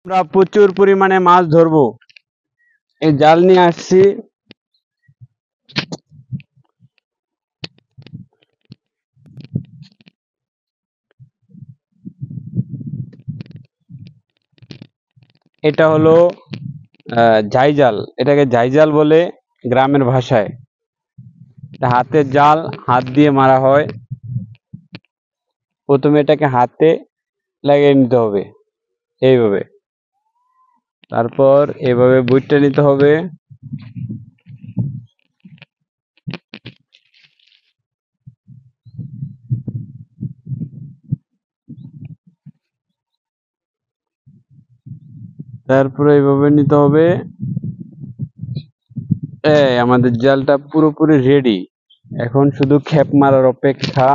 আমরা প্রচুর পরিমাণে মাছ ধরবো। এই জাল নিয়ে আসছি। এটা হলো ঝাই জাল, এটাকে ঝাই জাল বলে গ্রামের ভাষায়। এটা হাতের জাল, হাত দিয়ে মারা হয়। প্রথমে এটাকে হাতে লাগিয়ে নিতে হবে এইভাবে, তারপর এভাবে বুইটটা নিতে হবে। তারপরে এইভাবে নিতে হবে। আমাদের জালটা পুরোপুরি রেডি, এখন শুধু খেপ মারার অপেক্ষা।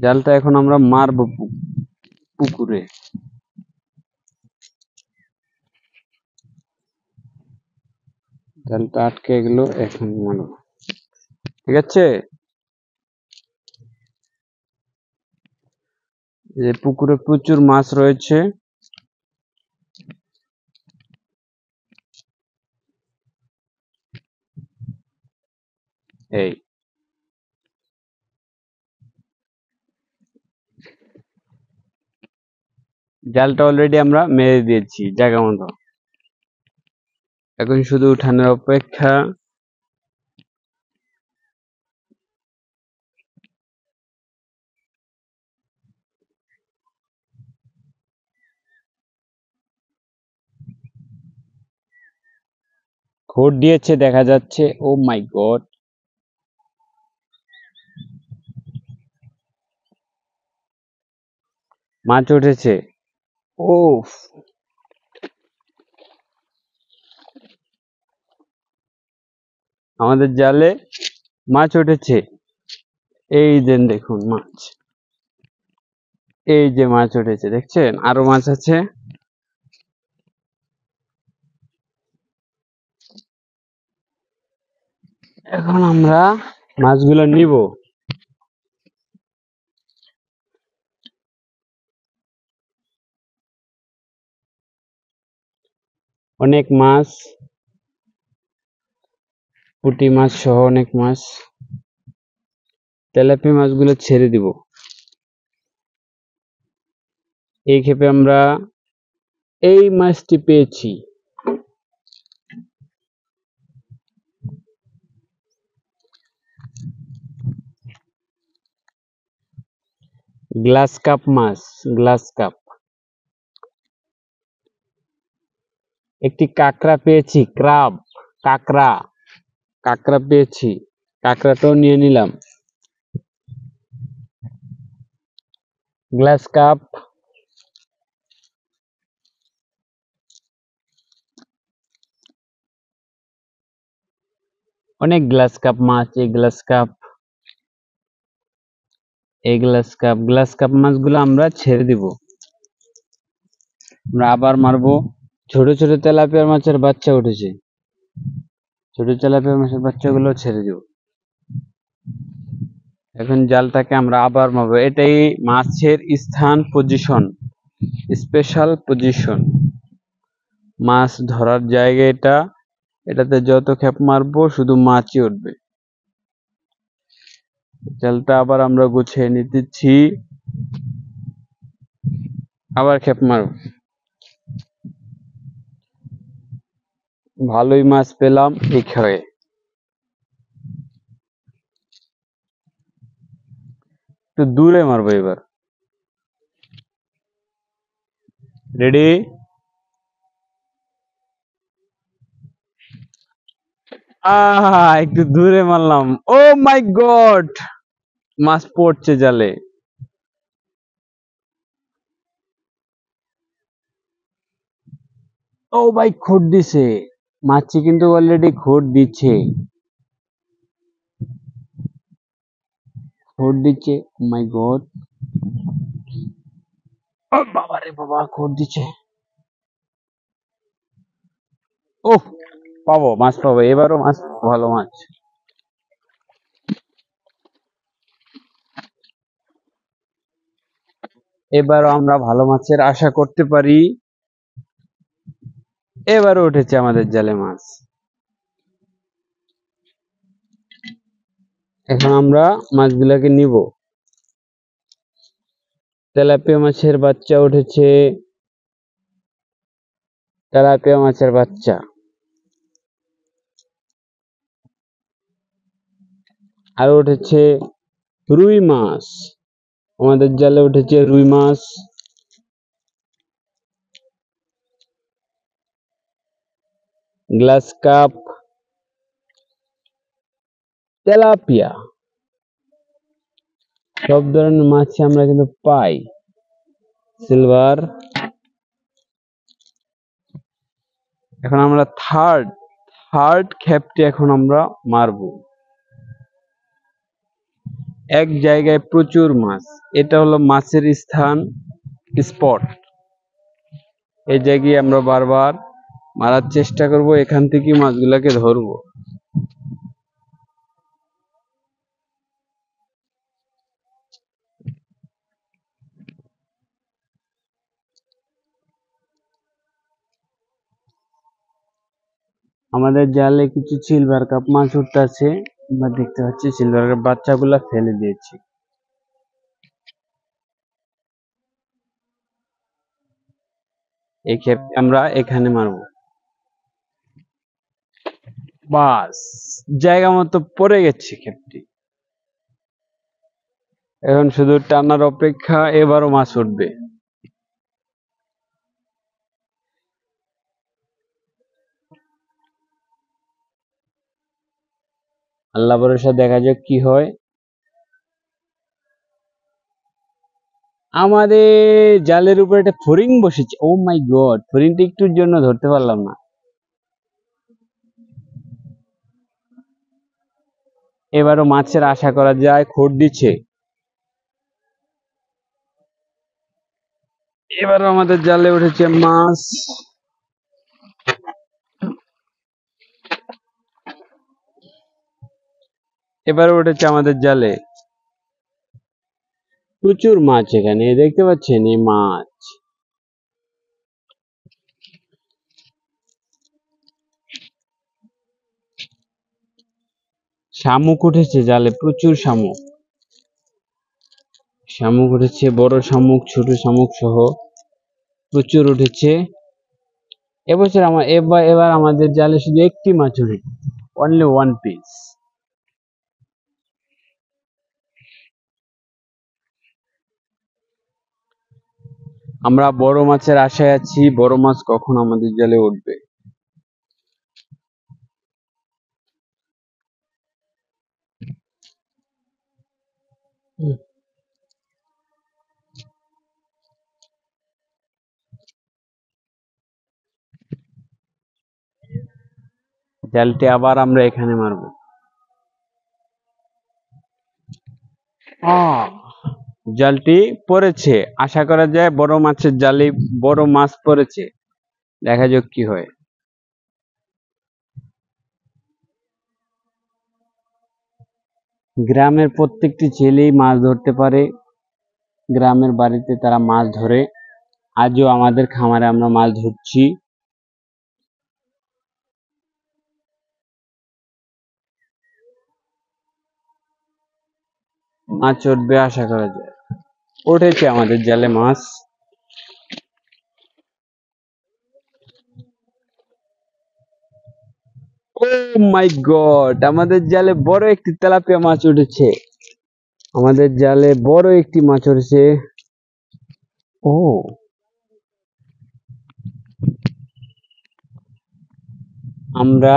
জালটা এখন আমরা মারবো পুকুরে। জালটা আটকে গেল, এখন মারবো। ঠিক আছে, যে পুকুরে প্রচুর মাছ রয়েছে। এই জালটা অলরেডি আমরা মেরে দিয়েছি জায়গা মতো, এখন শুধু উঠানোর অপেক্ষা। খোঁড় দিয়েছে দেখা যাচ্ছে। ও মাই গড, মাছ উঠেছে। ও, আমাদের জালে মাছ উঠেছে। এই দেন, দেখুন মাছ, এই যে মাছ উঠেছে, দেখছেন? আরো মাছ আছে। এখন আমরা মাছগুলো নিব। অনেক মাছ, পুঁটি মাছ সহ অনেক মাছ। তেলাপিয়া মাছগুলো ছেড়ে দিব। এই ক্ষেপে আমরা এই মাছটি পেয়েছি। গ্লাস কাপ মাছ, গ্লাস কাপ। একটি কাঁকড়া পেয়েছি, ক্রাব, কাঁকড়া, কাঁকড়া পেয়েছি। কাঁকড়াটাও নিয়ে নিলাম। গ্লাস কাপ, অনেক গ্লাস কাপ মাছ। এই গ্লাস কাপ, এই গ্লাস কাপ, গ্লাস কাপ মাছগুলো আমরা ছেড়ে দিব। আমরা আবার মারবো। ছোট ছোট তেলাপিয়া মাছের বাচ্চা উঠেছে, ছোট তেলাপিয়া মাছের বাচ্চাগুলো ছেড়ে দিব। এখন জালটাকে আমরা আবার মারবো। এটাই মাছের স্থান, পজিশন, স্পেশাল পজিশন, মাছ ধরার জায়গা এটা। এটাতে যত খেপ মারবো শুধু মাছই উঠবে। জালটা আবার আমরা গুছিয়ে নিতেছি, আবার খেপ মারব। ভালোই মাছ পেলাম এই খেয়ে। একটু দূরে মারবো এবার। রেডি? একটু দূরে মারলাম। ও মাই গড, মাছ পড়ছে জালে। ও ভাই, খোঁড় দিছে মাছটি, কিন্তু অলরেডি খোঁড় দিচ্ছে, খোঁড় দিচ্ছে। ও মাই গড, ও বাবা রে বাবা, খোঁড় দিচ্ছে। ও, পাবো মাছ, পাবো এবারও মাছ, ভালো মাছ। এবারও আমরা ভালো মাছের আশা করতে পারি। এবারও উঠেছে আমাদের জালে মাছ। এখন আমরা মাছগুলাকে নিব। তেলাপিয়া মাছের বাচ্চা উঠেছে, তেলাপিয়া মাছের বাচ্চা। আর উঠেছে রুই মাছ, আমাদের জালে উঠেছে রুই মাছ। গ্লাস কাপ, তেলাপিয়া, সব ধরনের মাছ আমরা কিন্তু পাই। সিলভার। এখন আমরা থার্ড ক্ষেপটি এখন আমরা মারবো। এক জায়গায় প্রচুর মাছ, এটা হলো মাছের স্পট। এই জায়গায় আমরা বারবার মারার চেষ্টা করব, এখান থেকে মাছগুলাকে ধরবো। আমাদের জালে কিছু সিলভার কাপ মাছ উঠতেছে, আমরা দেখতে পাচ্ছি সিলভার কাপ বাচ্চাগুলা ফেলে দিয়েছি। এই ক্ষেপ আমরা এখানে মারবো। বাস, জায়গা মতো পড়ে গেছে ক্ষেপটি। এখন শুধু টানার অপেক্ষা, এবারও মাছ উঠবে। আল্লাহ ভরসা, দেখা যাক কি হয়। আমাদের জালের উপরে একটা ফড়িং বসেছে। ও মাই গড, ফড়িংটা একটুর জন্য ধরতে পারলাম না। এবারও মাছের আশা করা যায়, খোঁড় দিচ্ছে। এবারও আমাদের জালে উঠেছে মাছ। এবারে উঠেছে আমাদের জালে প্রচুর মাছ। এখানে দেখতে পাচ্ছেন এই মাছ। শামুক উঠেছে জালে, প্রচুর শামুক। শামুক উঠেছে, বড় শামুক ছোট শামুক সহ প্রচুর উঠেছে। এবছর এবার আমাদের জালে শুধু একটি মাছ উঠেছে, অনলি ওয়ান পিস। আমরা বড় মাছের আশায় আছি, বড় মাছ কখন আমাদের জালে উঠবে। জালটি আবার আমরা এখানে মারবো। জালটি পড়েছে, আশা করা যায় বড় মাছের জালে বড় মাছ পড়েছে। দেখা যাক কি হয়। গ্রামের প্রত্যেকটি ছেলেই মাছ ধরতে পারে, গ্রামের বাড়িতে তারা মাছ ধরে। আজও আমাদের খামারে আমরা মাছ ধরছি। মাছ উঠবে আশা করা যায়। উঠেছে আমাদের জালে মাছ। ও মাই গড, আমাদের জালে বড় একটি তেলাপিয়া মাছ উঠেছে। আমাদের জালে বড় একটি মাছ উঠেছে। ও, আমরা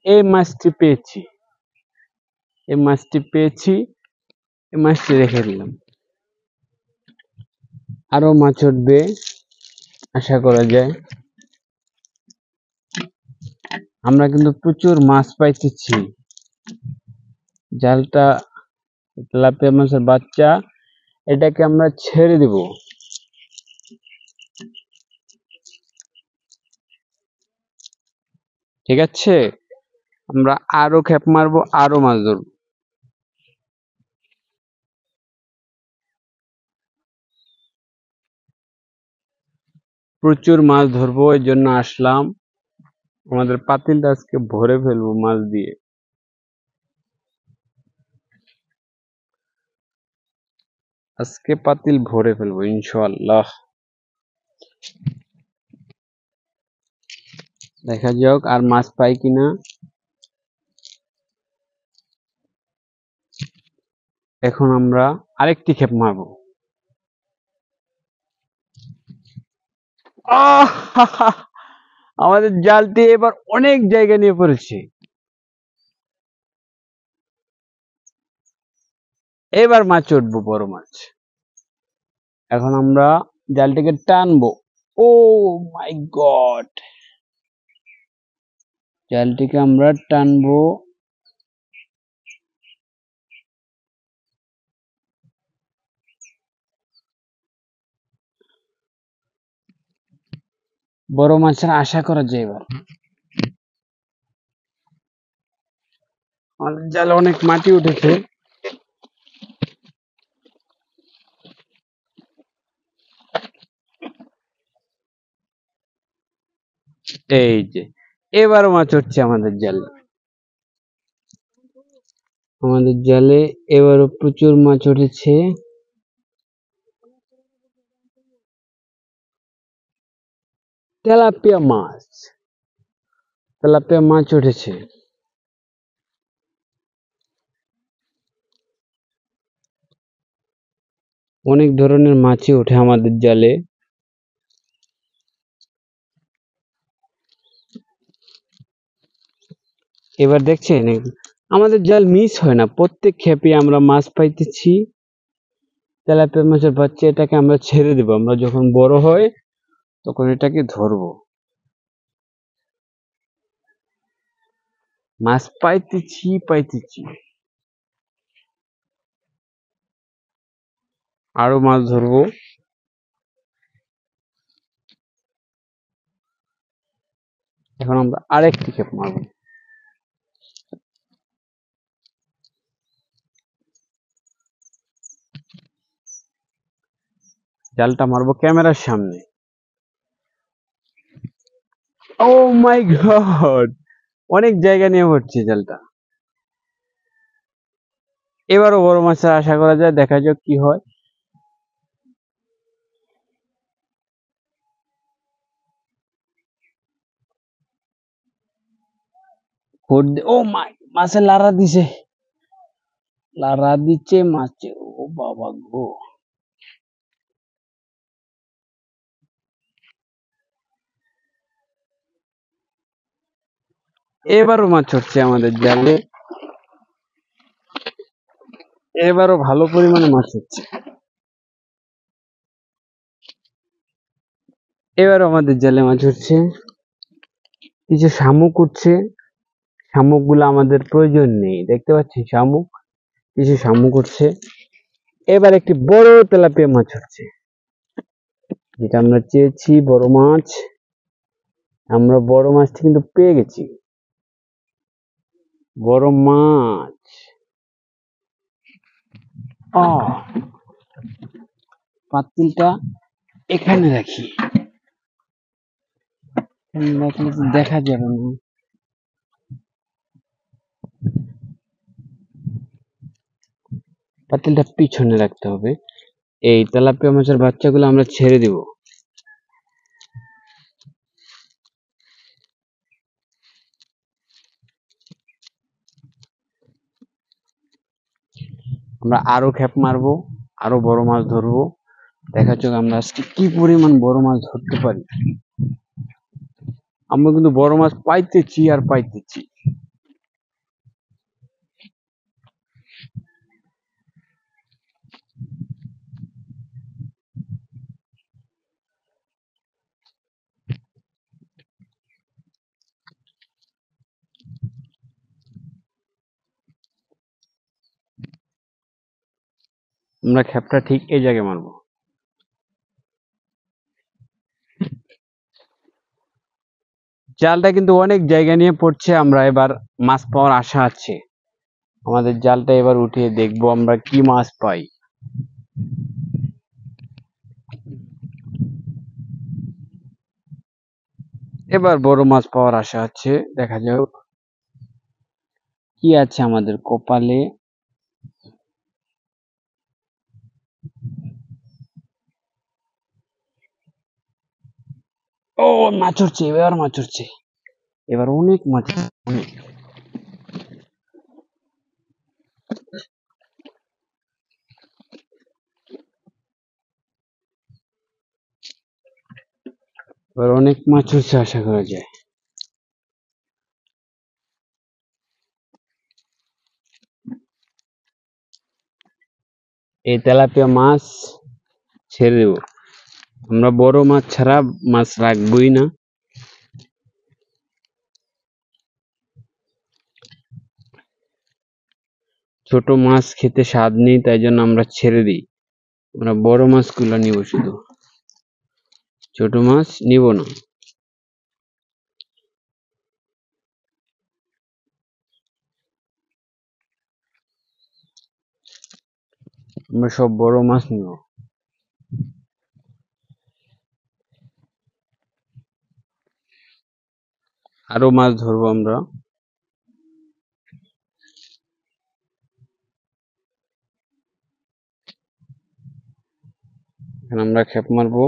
এই মাছটি পেয়েছি, এই মাছটি পেয়েছি, এই মাছটি রেখে দিলাম। আরো মাছ উঠবে আশা করা যায়। আমরা কিন্তু প্রচুর মাছ পাইতেছি। জালটা তেলাপিয়া মাছের বাচ্চা, এটাকে আমরা ছেড়ে দিব। ঠিক আছে, আমরা আরো খেপ মারবো, আরো মাছ ধরবো। প্রচুর মাছ ধরবো, এই জন্য আসলাম। আমাদের পাতিলটা আজকে ভরে ফেলবো মাছ দিয়ে। আজকে পাতিল ভরে ফেলবো ইনশাআল্লাহ। দেখা যাক আর মাছ পাই কিনা। এখন আমরা আরেকটি ক্ষেপ মারবো। আমাদের জালটি এবার অনেক জায়গা নিয়ে পড়েছে। এবার মাছ উঠবো, বড় মাছ। এখন আমরা জালটিকে টানবো। ও মাই গড, জালটিকে আমরা টানবো। বড় মাছের আশা করা যায় এবার। আমাদের জালে অনেক মাটি উঠেছে। এই যে এবারও মাছ উঠছে আমাদের জালে। আমাদের জালে এবারও প্রচুর মাছ উঠেছে। তেলাপিয়া মাছ, তেলাপিয়া মাছ উঠেছে। অনেক ধরনের মাছই ওঠে আমাদের জালে। এবার দেখছেন আমাদের জাল মিস হয় না, প্রত্যেক ক্ষেপে আমরা মাছ পাইতেছি। তেলাপিয়া মাছের বাচ্চা, এটাকে আমরা ছেড়ে দেব। আমরা যখন বড় হয় তখন এটাকে ধরবো। মাছ পাইতেছি। আরো মাছ ধরবো। এখন আমরা আরেকটি ক্ষেপ মারবো। জালটা মারবো ক্যামেরার সামনে। ও মাই গড, অনেক জায়গা নিয়ে পড়ছে জালটা। এবারও বড় মাছের আশা করা যায়, দেখা যাক কি হয়। ও মাই, মাছে লারা দিছে, লারা দিচ্ছে মাছে। ও বাবা গো, এবারও মাছ হচ্ছে আমাদের জালে। এবারও ভালো পরিমাণে মাছ হচ্ছে। এবারও আমাদের জালে মাছ হচ্ছে। কিছু শামুক উঠছে। শামুক গুলো আমাদের প্রয়োজন নেই, দেখতে পাচ্ছি শামুক, কিছু শামুক উঠছে। এবার একটি বড় তেলাপিয়া মাছ হচ্ছে, যেটা আমরা চেয়েছি, বড় মাছ। আমরা বড় মাছটি কিন্তু পেয়ে গেছি, বড় মাছ। পাতিলটা এখানে রাখি, রাখলে তো দেখা যাবে না। পাতিলটা পিছনে রাখতে হবে। এই তেলাপিয়া মাছের বাচ্চাগুলো আমরা ছেড়ে দিব। আমরা আরো ক্ষেপ মারবো, আরো বড় মাছ ধরবো। দেখা যাক আমরা আজকে কি পরিমাণ বড় মাছ ধরতে পারি। আমরা কিন্তু বড় মাছ পাইতেছি আর পাইতেছি। আমরা ক্ষেপটা ঠিক এই জায়গায় মারবো। জালটা কিন্তু অনেক জায়গা নিয়ে পড়ছে, আমরা এবার মাছ পাওয়ার আশা আছে। আমাদের জালটা এবার উঠিয়ে দেখবো আমরা কি মাছ পাই। এবার বড় মাছ পাওয়ার আশা আছে, দেখা যাক কি আছে আমাদের কপালে। ও, মাছ উঠছে, এবার মাছ উঠছে, এবার অনেক মাছ, অনেক। এবার অনেক মাছ উঠছে আশা করা যায়। এই তেলাপিয়া মাছ ছেড়ে দেব, আমরা বড় মাছ ছাড়া মাছ রাখবোই না। ছোট মাছ খেতে স্বাদ নেই, তাই জন্য আমরা ছেড়ে দিই। আমরা বড় মাছগুলো নিব, শুধু ছোট মাছ নিব না। আমরা সব বড় মাছ নিব। আরো মাছ ধরবো আমরা। এখানে আমরা খেপ মারবো।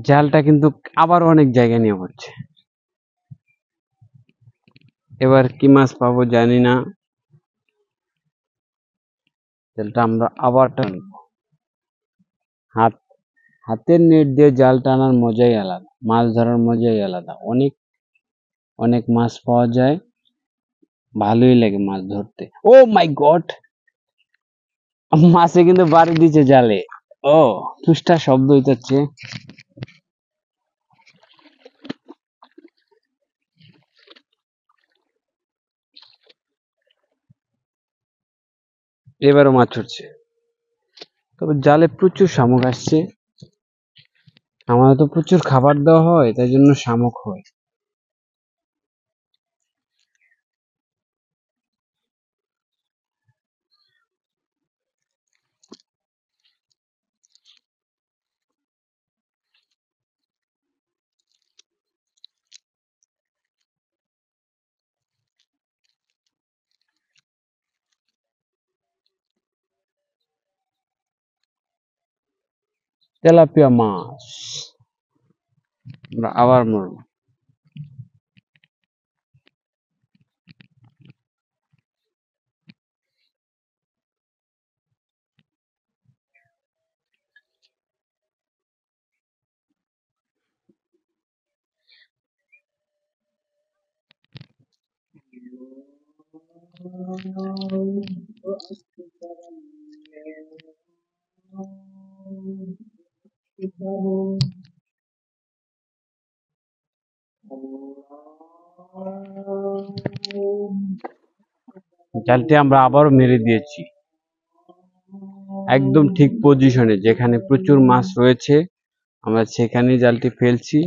জালটা কিন্তু আবার অনেক জায়গায় নিয়ে পড়ছে। এবার কি মাছ পাবো জানি না। জালটা আমরা আবার টানবো। হাতের নেট দিয়ে জাল টানার মজাই আলাদা, মাছ ধরার মজাই আলাদা। অনেক অনেক মাছ পাওয়া যায়, ভালোই লাগে মাছ ধরতে। ও মাই গড, মাছে কিন্তু বাড়ি দিচ্ছে জালে। ও, ঠুসটা শব্দ হইতেছে। এবারও মাছ উঠছে, তবে জালে প্রচুর শামুক আসছে। আমাদের তো প্রচুর খাবার দেওয়া হয়, তাই জন্য শামুক হয়। তেলাপিয়া মাছ আমরা আবার মারবো। জালটি আমরা আবারও মেরে দিয়েছি, একদম ঠিক পজিশনে, যেখানে প্রচুর মাছ রয়েছে আমরা সেখানে জালটি ফেলছি।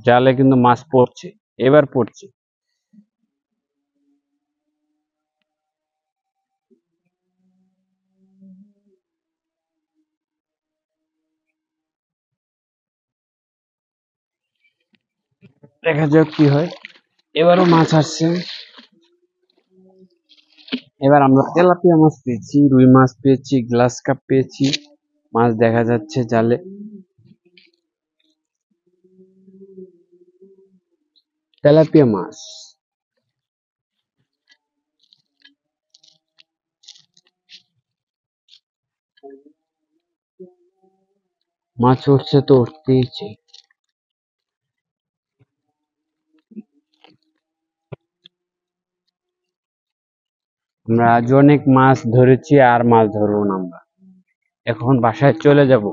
জালে কিন্তু মাছ পড়ছে, এবার পড়ছে। দেখা যাক কি হয়। এবারও মাছ আসছে। এবার আমরা তেলাপিয়া মাছ পেয়েছি, রুই মাছ পেয়েছি, গ্লাস কাপ পেয়েছি। মাছ দেখা যাচ্ছে জালে। তেলাপিয়া মাছ, মাছ উঠছে তো উঠতেইছে। আমরা আজ অনেক মাছ ধরেছি, আর মাছ ধরবো না আমরা, এখন বাসায় চলে যাব।